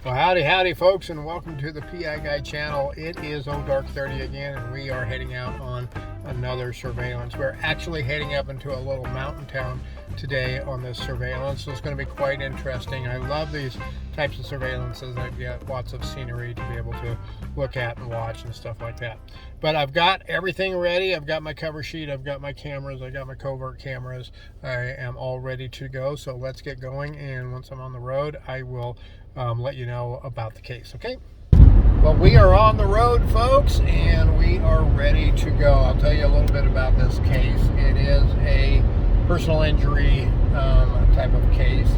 Well, howdy, folks, and welcome to the PI Guy channel. It is Dark 30 again, and we are heading out on another surveillance. We're actually heading up into a little mountain town today on this surveillance, so it's going to be quite interesting. I love these types of surveillances. I've got lots of scenery to be able to look at and watch and stuff like that. But I've got everything ready. I've got my cover sheet, I've got my cameras, I've got my covert cameras. I am all ready to go, so let's get going, and once I'm on the road, I will let you know about the case, okay? Well, we are on the road, folks, and we are ready to go. I'll tell you a little bit about this case. It is a personal injury type of case.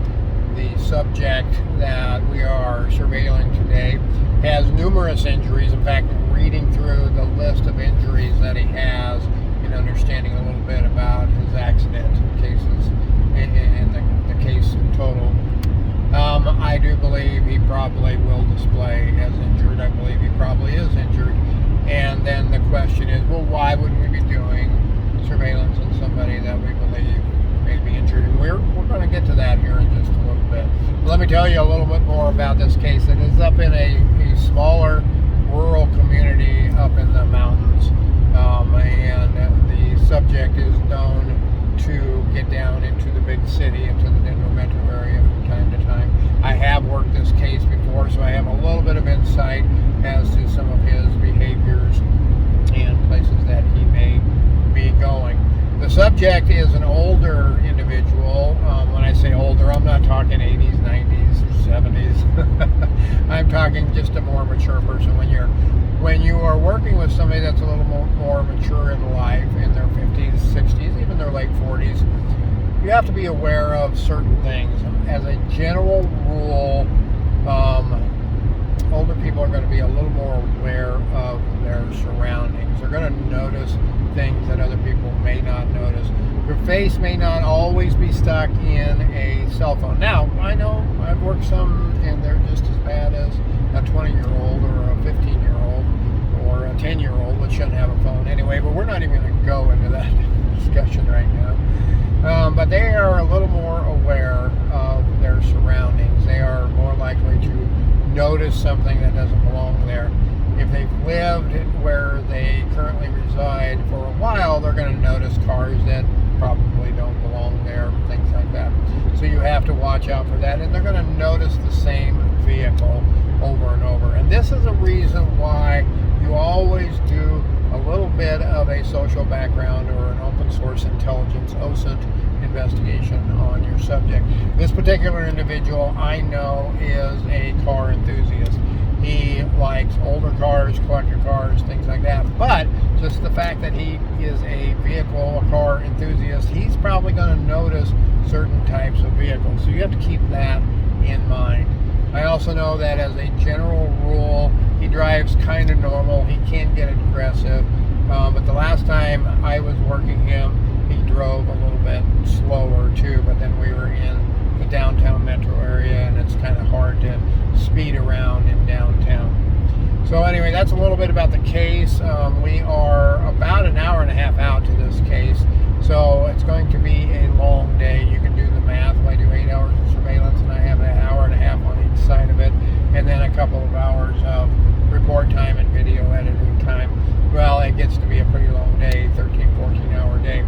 The subject that we are surveilling today has numerous injuries. In fact, reading through the list of injuries that he has and understanding a little bit about his accident cases and the case in total, I do believe he probably will display as injured. I believe he probably is injured. And then the question is, well, why would we be doing surveillance on somebody that we believe may be injured? And we're going to get to that here in just a little bit. But let me tell you a little bit more about this case. It is up in a smaller rural community up in the mountains. And the subject is known to get down into the big city, into the Denver metro area from time to time. I have worked this case before, so I have a little bit of insight as to some of his behaviors and places that he may be going. The subject is an older individual. When I say older, I'm not talking 80s, 90s, 70s. I'm talking just a more mature person. When you are working with somebody that's a little more mature in life, in their 50s, 60s, even their late 40s, you have to be aware of certain things. As a general rule, older people are going to be a little more aware of their surroundings. They're going to notice things that other people may not notice. Your face may not always be stuck in a cell phone. Now, I know I've worked some and they're just as bad as a 20-year-old or a 15-year-old or a 10-year-old, which shouldn't have a phone anyway, but we're not even going to go into that discussion right now. But they are a little more aware of their surroundings. They are more likely to notice something that doesn't belong there. If they've lived where they currently reside for a while, they're going to notice cars that probably don't belong there, things like that. So you have to watch out for that, and they're going to notice the same vehicle over and over. And this is a reason why you always do a little bit of a social background or an open source intelligence OSINT investigation on your subject. This particular individual, I know, is a car enthusiast. He likes older cars, collector cars, things like that. But just the fact that he is a car enthusiast, he's probably going to notice certain types of vehicles. So you have to keep that in mind. I also know that as a general rule, he drives kind of normal. He can get aggressive. But the last time I was working him, he drove a little bit slower too. But then we were in the downtown metro area, and it's kind of hard to speed around in downtown. So anyway, that's a little bit about the case. We are about an hour and a half out to this case, so it's going to be a long day. You can do the math. I do 8 hours of surveillance, and I have an hour and a half on each side of it, and then a couple of hours of report time and video editing time. Well, it gets to be a pretty long day, 13, 14-hour day,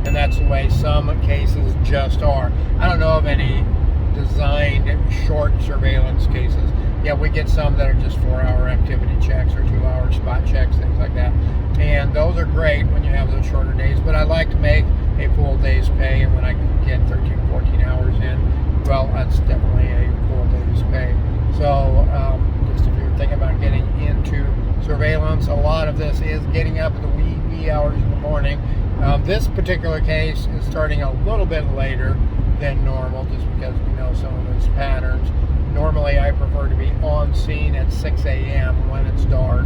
and that's the way some cases just are. I don't know of any designed short surveillance cases. Yeah, we get some that are just 4-hour activity checks or 2-hour spot checks, things like that. And those are great when you have those shorter days, but I like to make a full day's pay, and when I can get 13, 14 hours in, well, that's definitely a full day's pay. So just if you're thinking about getting into surveillance, a lot of this is getting up in the wee hours in the morning. This particular case is starting a little bit later than normal, just because we know some of those patterns. Normally, I prefer to be on scene at 6 a.m. when it's dark,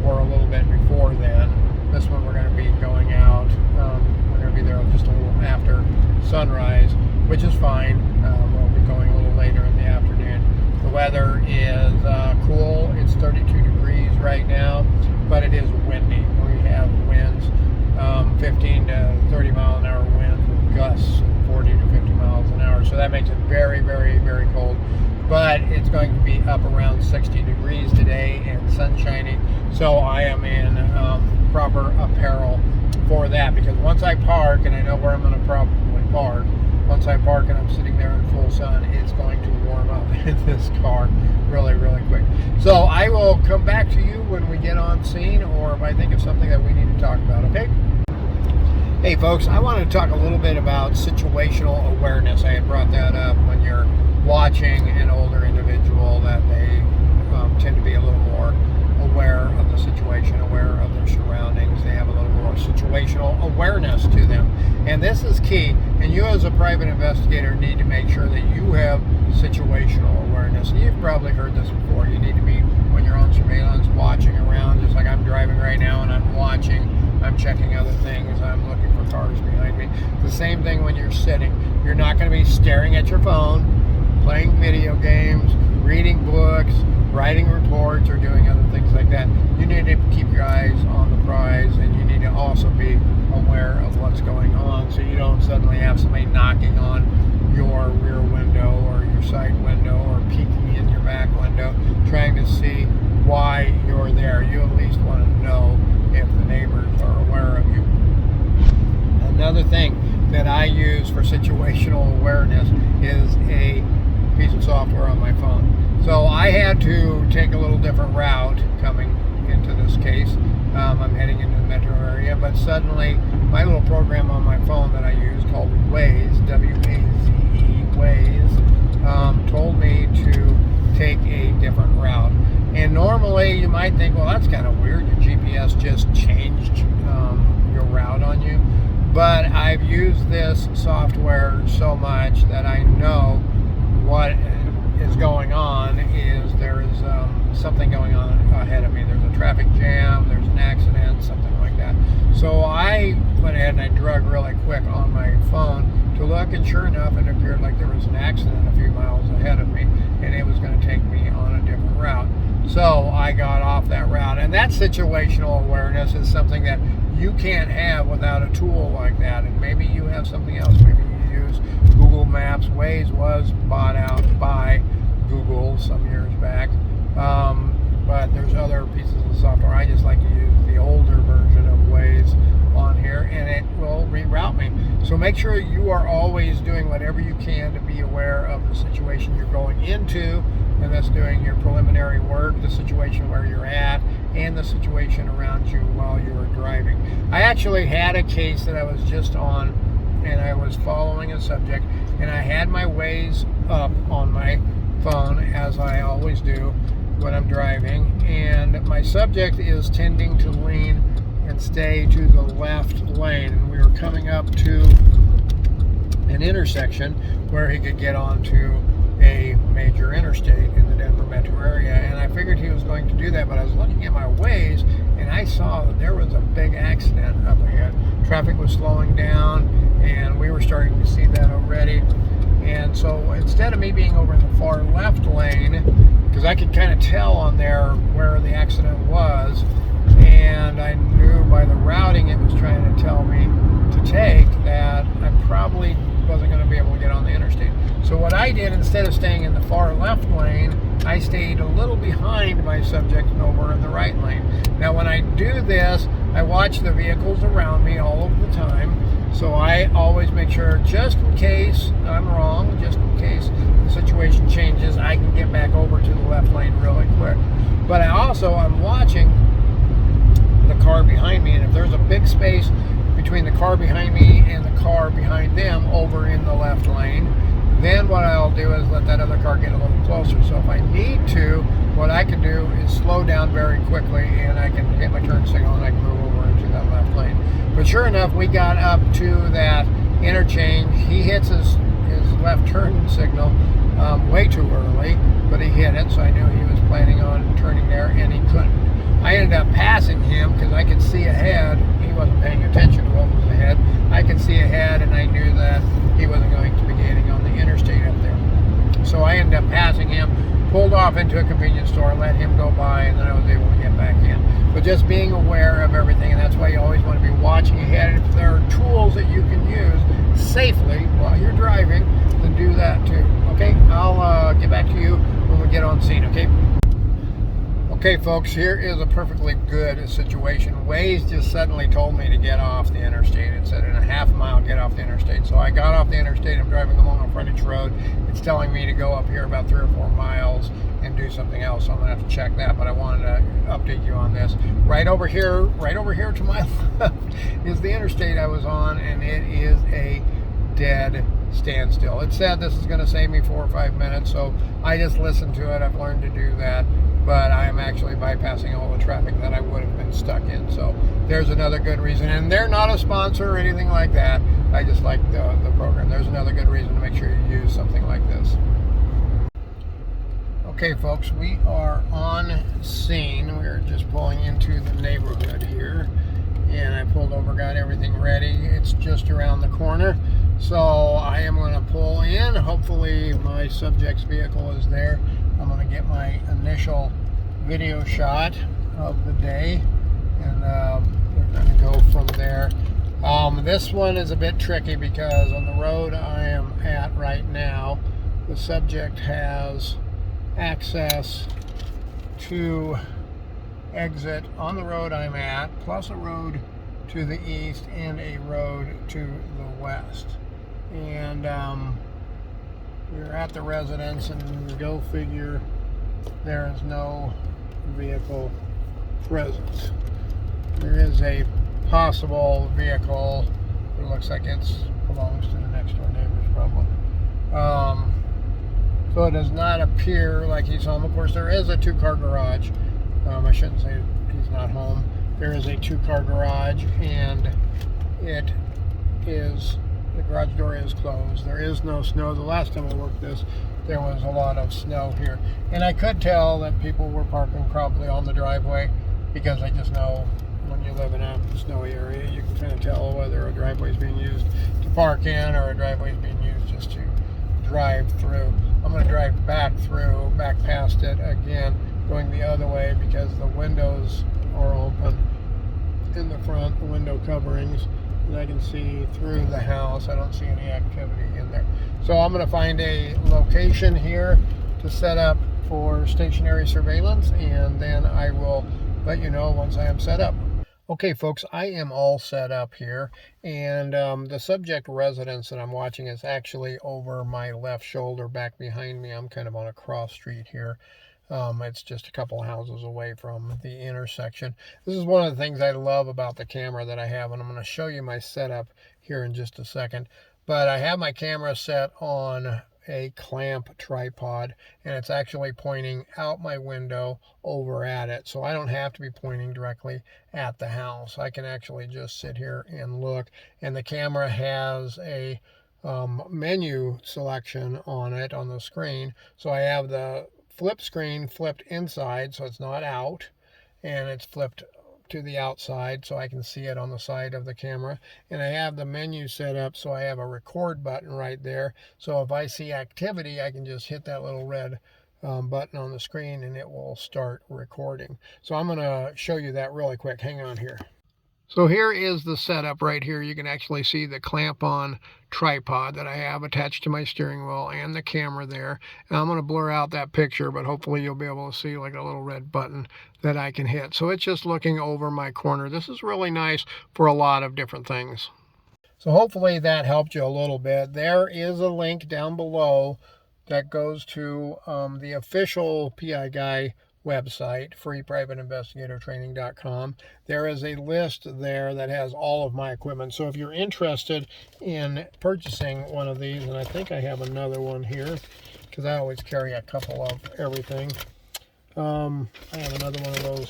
or a little bit before then. This one, we're going to be going out. We're going to be there just a little after sunrise, which is fine. We'll be going a little later in the afternoon. The weather is cool. It's 32 degrees right now, but it is windy. We have winds, 15 to 30 mile an hour winds with gusts 40 to 50 miles an hour. So that makes it very, very, very cold. But but it's going to be up around 60 degrees today and sun shining, so I am in proper apparel for that, because once I park, and I know where I'm going to probably park, once I park and I'm sitting there in full sun, it's going to warm up in this car really, really quick. So I will come back to you when we get on scene, or if I think of something that we need to talk about, okay? Hey folks, I wanted to talk a little bit about situational awareness. I had brought that up when you're watching an older individual, that they tend to be a little more aware of the situation, aware of their surroundings. They have a little more situational awareness to them. And this is key. And you as a private investigator need to make sure that you have situational awareness. You've probably heard this before. You need to be, when you're on surveillance, watching around, just like I'm driving right now and I'm watching. I'm checking other things. I'm looking for cars behind me. The same thing when you're sitting. You're not going to be staring at your phone, playing video games, reading books, writing reports, or doing other things like that. You need to keep your eyes on the prize, and you need to also be aware of what's going on, so you don't suddenly have somebody knocking on your rear window or your side window, or peeking in your back window, trying to see why you're there. You at least want to know if the neighbors are aware of you. Another thing that I use for situational awareness is a piece of software on my phone. So I had to take a little different route coming into this case. I'm heading into the metro area, but suddenly my little program on my phone that I use called Waze, W-A-Z-E, Waze, told me to take a different route. And normally you might think, well, that's kind of weird. Your GPS just changed your route on you. But I've used this software so much that I know what is going on. Is there is something going on ahead of me. There's a traffic jam, there's an accident, something like that. So I went ahead and I drug really quick on my phone to look, and sure enough, it appeared like there was an accident a few miles ahead of me, and it was going to take me on a different route. So I got off that route, and that situational awareness is something that you can't have without a tool like that. And maybe you have something else. Maybe you use Google Maps. Waze was bought out by Google some years back, but there's other pieces of software. I just like to use the older version of Waze on here, and it will reroute me. So make sure you are always doing whatever you can to be aware of the situation you're going into, and that's doing your preliminary work, the situation where you're at, and the situation around you while you were driving. I actually had a case that I was just on, and I was following a subject, and I had my Waze up on my phone, as I always do when I'm driving, and my subject is tending to lean and stay to the left lane, and we were coming up to an intersection where he could get onto a major interstate in the Denver metro area, and I figured he was going to do that, but I was looking at my Waze and I saw that there was a big accident up ahead. Traffic was slowing down, and we were starting to see that already. And so instead of me being over in the far left lane, because I could kind of tell on there where the accident was, and I knew by the routing it was trying to tell me to take, that I probably wasn't going to be able to get on the interstate. So what I did, instead of staying in the far left lane, I stayed a little behind my subject and over in the right lane. Now when I do this, I watch the vehicles around me all of the time. So I always make sure, just in case I'm wrong, just in case the situation changes, I can get back over to the left lane really quick. But I'm watching the car behind me, and if there's a big space between the car behind me and the car behind them over in the left lane, then what I'll do is let that other car get a little closer. So if I need to, what I can do is slow down very quickly, and I can hit my turn signal and I can move over into that left lane. But sure enough, we got up to that interchange. He hits his left turn signal way too early, but he hit it, so I knew he was planning on turning there, and he couldn't. I ended up passing him because I could see ahead. He wasn't paying attention to what was ahead. I could see ahead, and I knew that he wasn't going to be getting on the interstate up there. So I ended up passing him, pulled off into a convenience store, let him go by, and then I was able to get back in. But just being aware of everything, and that's why you always want to be watching ahead. And if there are tools that you can use safely while you're driving, then do that too. Okay, I'll get back to you when we get on scene, okay? Okay, folks, here is a perfectly good situation. Waze just suddenly told me to get off the interstate. It said in a half mile, get off the interstate. So I got off the interstate. I'm driving along a frontage road. It's telling me to go up here about 3 or 4 miles and do something else. So I'm gonna have to check that, but I wanted to update you on this. Right over here to my left is the interstate I was on, and it is a dead standstill. It said this is going to save me 4 or 5 minutes, so I just listened to it. I've learned to do that, but I am actually bypassing all the traffic that I would have been stuck in. So there's another good reason, and they're not a sponsor or anything like that. I just like the program. There's another good reason to make sure you use something like this. Okay, folks, we are on scene. We're just pulling into the neighborhood here, and I pulled over, got everything ready. It's just around the corner, so I am going to pull in. Hopefully my subject's vehicle is there. I'm going to get my initial video shot of the day, and we're going to go from there. This one is a bit tricky because on the road I am at right now, the subject has access to exit on the road I'm at, plus a road to the east and a road to the west. And we're at the residence, and go figure, there is no vehicle present. There is a possible vehicle. It looks like it belongs to the next door neighbors, probably. So it does not appear like he's home. Of course, there is a 2-car garage. I shouldn't say he's not home. There is a 2-car garage, and the garage door is closed. There is no snow. The last time I worked this, there was a lot of snow here. And I could tell that people were parking probably on the driveway, because I just know when you live in a snowy area, you can kind of tell whether a driveway is being used to park in or a driveway is being used just to drive through. I'm going to drive back past it again, going the other way, because the windows are open in the front, the window coverings, and I can see through the house. I don't see any activity in there. So I'm going to find a location here to set up for stationary surveillance, and then I will let you know once I am set up. Okay, folks, I am all set up here, and the subject residence that I'm watching is actually over my left shoulder, back behind me. I'm kind of on a cross street here. It's just a couple of houses away from the intersection. This is one of the things I love about the camera that I have, and I'm going to show you my setup here in just a second. But I have my camera set on a clamp tripod, and it's actually pointing out my window over at it, so I don't have to be pointing directly at the house. I can actually just sit here and look, and the camera has a menu selection on it on the screen. So I have the flip screen flipped inside, so it's not out, and it's flipped to the outside so I can see it on the side of the camera. And I have the menu set up so I have a record button right there, so if I see activity, I can just hit that little red button on the screen and it will start recording. So I'm going to show you that really quick. Hang on here. So here is the setup right here. You can actually see the clamp-on tripod that I have attached to my steering wheel and the camera there. And I'm going to blur out that picture, but hopefully you'll be able to see like a little red button that I can hit. So it's just looking over my corner. This is really nice for a lot of different things. So hopefully that helped you a little bit. There is a link down below that goes to the official PI Guy website, freeprivateinvestigatortraining.com. There is a list there that has all of my equipment. So if you're interested in purchasing one of these, and I think I have another one here because I always carry a couple of everything. I have another one of those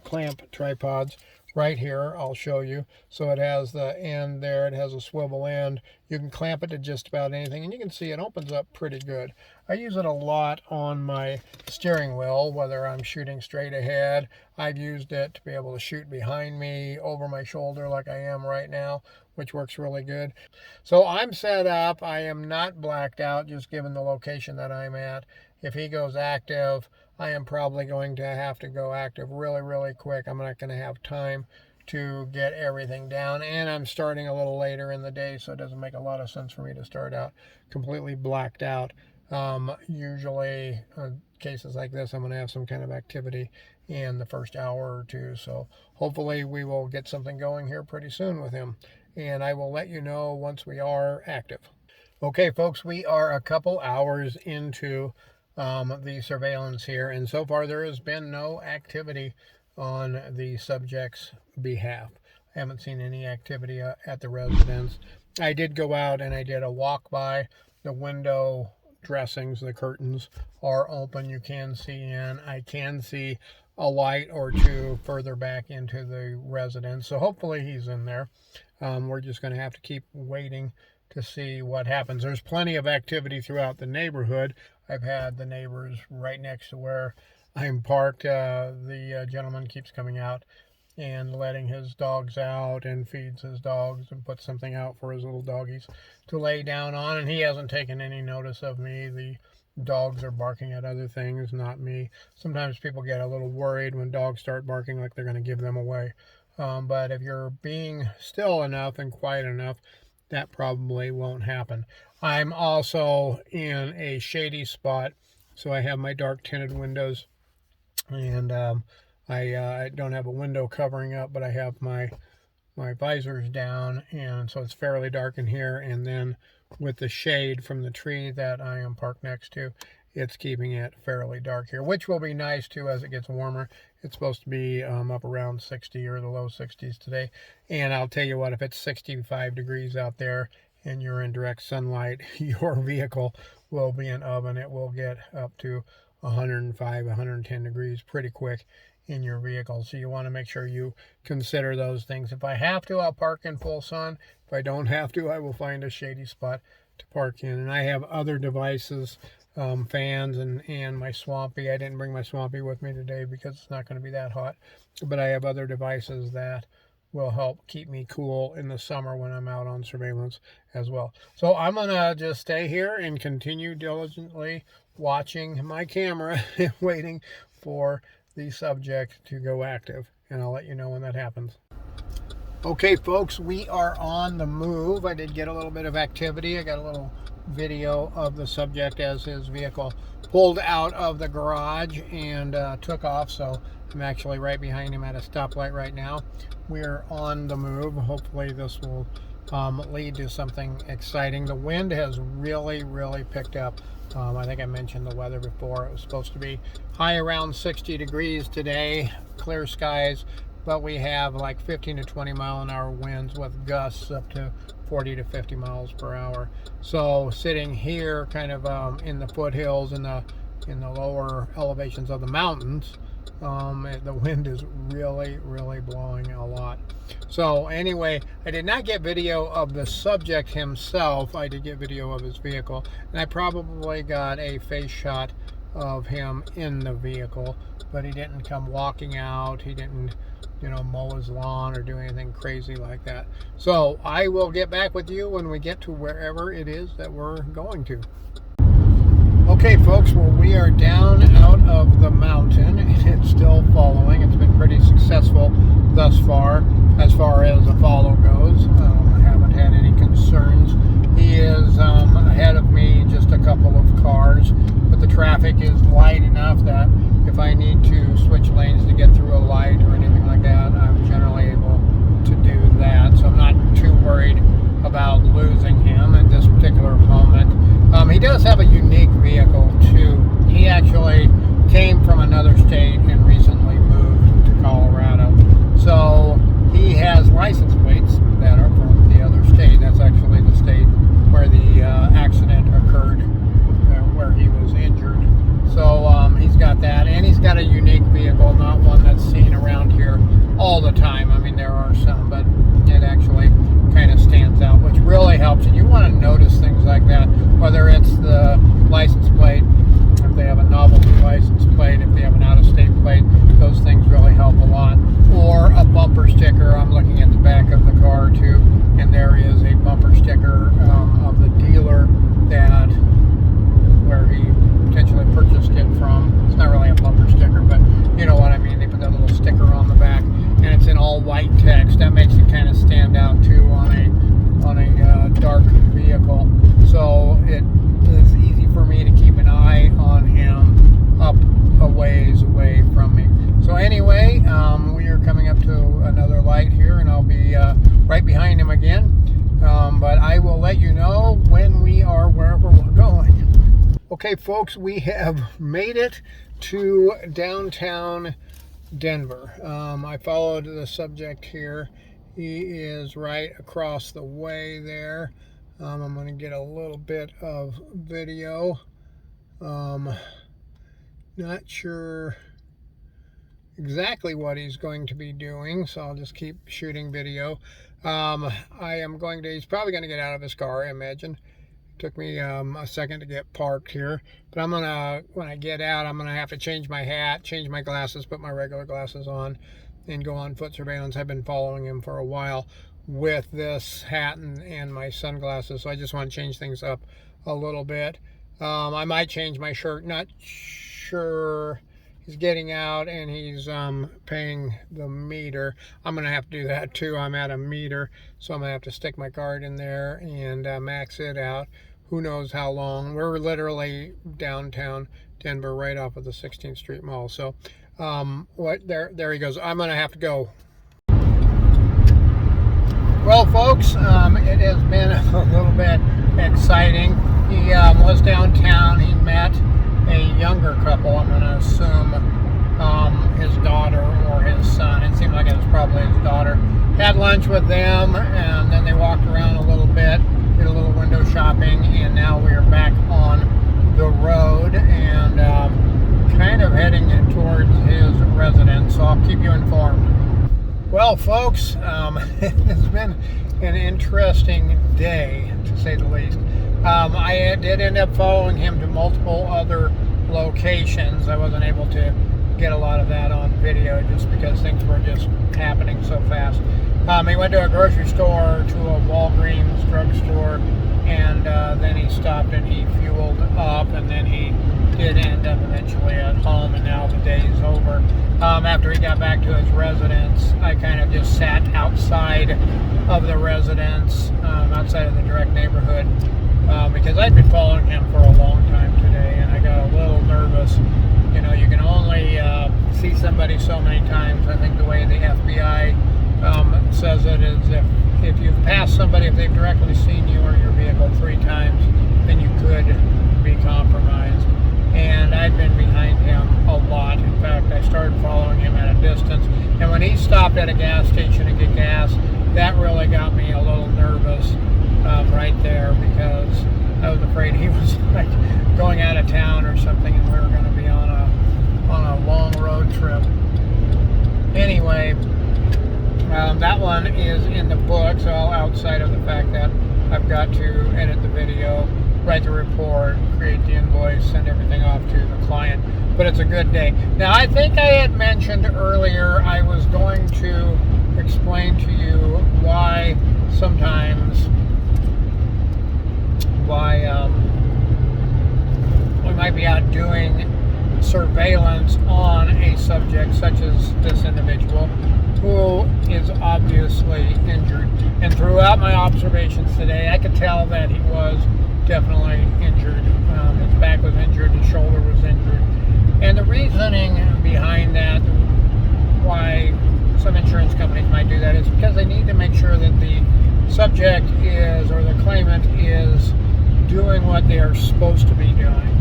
clamp tripods right here. I'll show you. So it has the end there. It has a swivel end. You can clamp it to just about anything, and you can see it opens up pretty good. I use it a lot on my steering wheel, whether I'm shooting straight ahead. I've used it to be able to shoot behind me, over my shoulder like I am right now, which works really good. So I'm set up. I am not blacked out, just given the location that I'm at. If he goes active, I am probably going to have to go active really, really quick. I'm not going to have time to get everything down, and I'm starting a little later in the day, so it doesn't make a lot of sense for me to start out completely blacked out Usually cases like this, I'm going to have some kind of activity in the first hour or two. So hopefully we will get something going here pretty soon with him. And I will let you know once we are active. Okay, folks, we are a couple hours into the surveillance here, and so far there has been no activity on the subject's behalf. I haven't seen any activity at the residence. I did go out and I did a walk by. The window dressings, the curtains are open. You can see in. I can see a light or two further back into the residence, so hopefully he's in there. We're just going to have to keep waiting to see what happens. There's plenty of activity throughout the neighborhood. I've had the neighbors right next to where I'm parked. The gentleman keeps coming out and letting his dogs out and feeds his dogs and puts something out for his little doggies to lay down on, and he hasn't taken any notice of me. The dogs are barking at other things, not me. Sometimes people get a little worried when dogs start barking like they're going to give them away. But if you're being still enough and quiet enough, that probably won't happen. I'm also in a shady spot, so I have my dark tinted windows, and I don't have a window covering up, but I have my visors down, and so it's fairly dark in here. And then with the shade from the tree that I am parked next to, it's keeping it fairly dark here, which will be nice too as it gets warmer. It's supposed to be up around 60 or the low 60s today. And I'll tell you what, if it's 65 degrees out there and you're in direct sunlight, your vehicle will be an oven. It will get up to 105, 110 degrees pretty quick in your vehicle. So you want to make sure you consider those things. If I have to, I'll park in full sun. If I don't have to, I will find a shady spot to park in. And I have other devices, fans and my Swampy. I didn't bring my Swampy with me today because it's not going to be that hot, but I have other devices that will help keep me cool in the summer when I'm out on surveillance as well. So I'm going to just stay here and continue diligently watching my camera and waiting for the subject to go active, and I'll let you know when that happens. Okay, folks, we are on the move. I did get a little bit of activity. I got a little video of the subject as his vehicle pulled out of the garage and took off. So I'm actually right behind him at a stoplight right now. We're on the move. Hopefully this will lead to something exciting. The wind has really picked up. I think I mentioned the weather before. It was supposed to be high around 60 degrees today, clear skies, but we have like 15 to 20 mile an hour winds with gusts up to 40 to 50 miles per hour. So sitting here kind of in the foothills, in the lower elevations of the mountains, the wind is really blowing a lot. So anyway, I did not get video of the subject himself. I did get video of his vehicle, and I probably got a face shot of him in the vehicle, but he didn't come walking out. He didn't, mow his lawn or do anything crazy like that. So I will get back with you when we get to wherever it is that we're going to. Okay, folks, well, we are down out of the mountain, and it's still following. It's been pretty successful thus far as the follow goes. I haven't had any concerns. He is ahead of me just a couple of cars, but the traffic is light enough that if I need to switch lanes to get through a light or anything like that, I'm generally able to do that. So I'm not too worried about losing him at this particular moment. He does have a unique vehicle too. He actually came from another state and recently moved to Colorado. So he has license plates that are from the other state. That's actually the state where the accident occurred, where he was injured. So he's got that, and he's got a unique vehicle, not one that's seen around here all the time. I mean, there are some, but it actually kind of stands out, which really helps. And you want to notice things like that, whether it's the license plate, if they have a novelty license plate, if they have an out-of-state plate, those things really help a lot. Or a bumper sticker. I'm looking at the back of the car too, and there is a bumper sticker of the dealer that where he potentially purchased it from. It's not really a bumper sticker, but you know what I mean. They put that little sticker on the back, and it's in all white text. That makes it kind of stand out too on a dark vehicle. So it is easy for me to keep ways away from me. So anyway, we are coming up to another light here, and I'll be right behind him again. But I will let you know when we are wherever we're going. Okay, folks, we have made it to downtown Denver. I followed the subject here. He is right across the way there. I'm going to get a little bit of video. Not sure exactly what he's going to be doing, so I'll just keep shooting video. He's probably going to get out of his car, I imagine. Took me a second to get parked here, but when I get out, I'm gonna have to change my hat, change my glasses, put my regular glasses on, and go on foot surveillance. I've been following him for a while with this hat and my sunglasses, so I just want to change things up a little bit. I might change my shirt, not sure. He's getting out and he's paying the meter. I'm gonna have to do that too. I'm at a meter, so I'm gonna have to stick my card in there and max it out. Who knows how long. We're literally downtown Denver, right off of the 16th Street Mall. So there he goes. I'm gonna have to go. Well, folks, it has been a little bit exciting. He was downtown. He met a younger couple, I'm going to assume his daughter or his son. It seemed like it was probably his daughter. Had lunch with them, and then they walked around a little bit, did a little window shopping, and now we're back on the road and kind of heading towards his residence, so I'll keep you informed. Well, folks, it has been an interesting day, to say the least. I did end up following him to multiple other locations. I wasn't able to get a lot of that on video just because things were just happening so fast. He went to a grocery store, to a Walgreens drugstore, and then he stopped and he fueled up, and then he did end up eventually at home, and now the day's over. After he got back to his residence, I kind of just sat outside of the residence, outside of the direct neighborhood, because I'd been following him for a long time today, and I got a little nervous. You know, you can only see somebody so many times. I think the way the FBI says it is if you've passed somebody, if they've directly seen you or your vehicle 3 times, then you could be compromised. And I've been behind him a lot. In fact, I started following him at a distance. And when he stopped at a gas station to get gas, that really got me a little nervous right there, because I was afraid he was like going out of town or something, and we were going to be on a long road trip. Anyway, that one is in the books, all outside of the fact that I've got to edit the video, write the report, create the invoice, send everything off to the client. But it's a good day. Now, I think I had mentioned earlier I was going to explain to you why we might be out doing surveillance on a subject such as this individual who is obviously injured. And throughout my observations today, I could tell that he was definitely injured. His back was injured, his shoulder was injured. And the reasoning behind that, why some insurance companies might do that, is because they need to make sure that the subject is, or the claimant is, doing what they are supposed to be doing.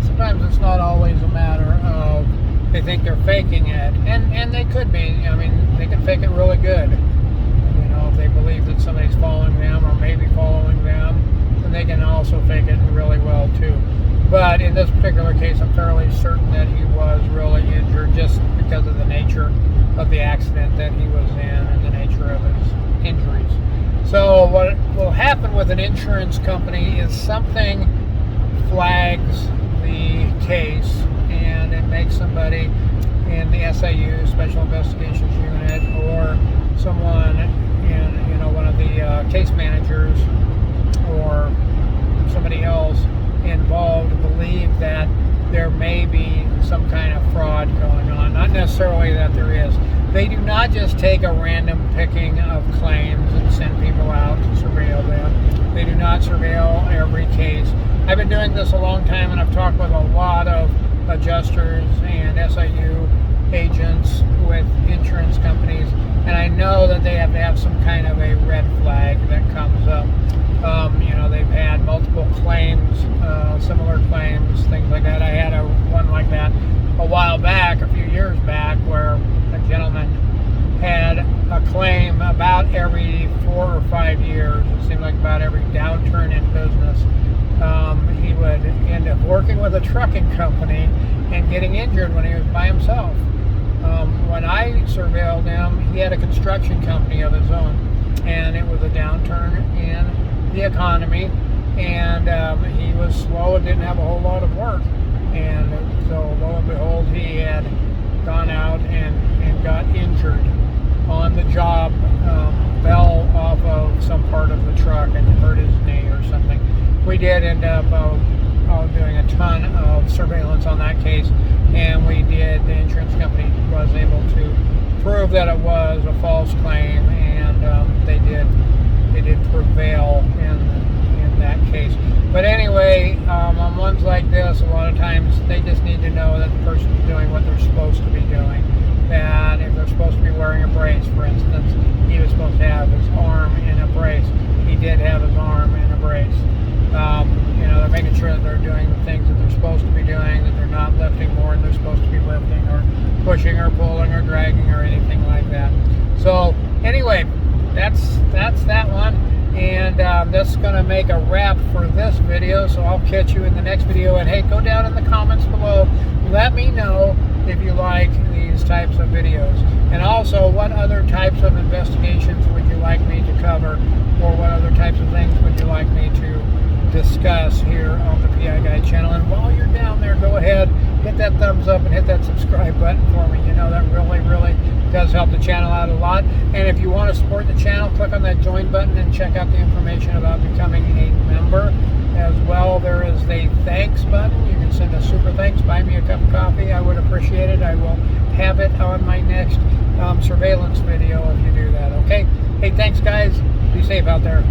Sometimes it's not always a matter of they think they're faking it, and they could be. I mean, they can fake it really good. You know, if they believe that somebody's following them or maybe following them, then they can also fake it really well too. But in this particular case, I'm fairly certain that he was really injured just because of the nature of the accident that he was in and the nature of his injuries. So what will happen with an insurance company is something flags the case, and it makes somebody in the SIU, Special Investigations Unit, or someone in, you know, one of the case managers or somebody else involved believe that there may be some kind of fraud going on. Not necessarily that there is. They do not just take a random picking of claims and send people out to surveil them. They do not surveil every case. I've been doing this a long time, and I've talked with a lot of adjusters and SIU agents with insurance companies, and I know that they have to have some kind of a red flag that comes up. They've had multiple claims, similar claims, things like that. I had one like that a while back, a few years back, where a gentleman had a claim about every 4 or 5 years. It seemed like about every downturn in business, he would end up working with a trucking company and getting injured when he was by himself. When I surveilled him, he had a construction company of his own, and it was a downturn in the economy, and he was slow and didn't have a whole lot of work. And so, lo and behold, he had gone out and got injured on the job, fell off of some part of the truck and hurt his knee or something. We did end up doing a ton of surveillance on that case, and the insurance company was able to prove that it was a false claim, and they did prevail in that case. But anyway, on ones like this, a lot of times they just need to know that the person's doing what they're supposed to be doing. That if they're supposed to be wearing a brace, for instance, he was supposed to have his arm in a brace. He did have his arm in a brace. They're making sure that they're doing the things that they're supposed to be doing, that they're not lifting more than they're supposed to be lifting, or pushing or pulling or dragging or anything like that. So anyway, that's that one. And that's going to make a wrap for this video, so I'll catch you in the next video. And hey, go down in the comments below, let me know if you like these types of videos, and also what other types of investigations would you like me to cover, or what other types of things would you like me to discuss here on the PI Guy channel. And while you're down there, go ahead, hit that thumbs up and hit that subscribe button for me. That really does help the channel out a lot. And if you want to support the channel, click on that join button and check out the information about becoming a member. As well, there is the thanks button. You can send a super thanks, buy me a cup of coffee. I would appreciate it. I will have it on my next surveillance video if you do that. Okay? Hey, thanks guys. Be safe out there.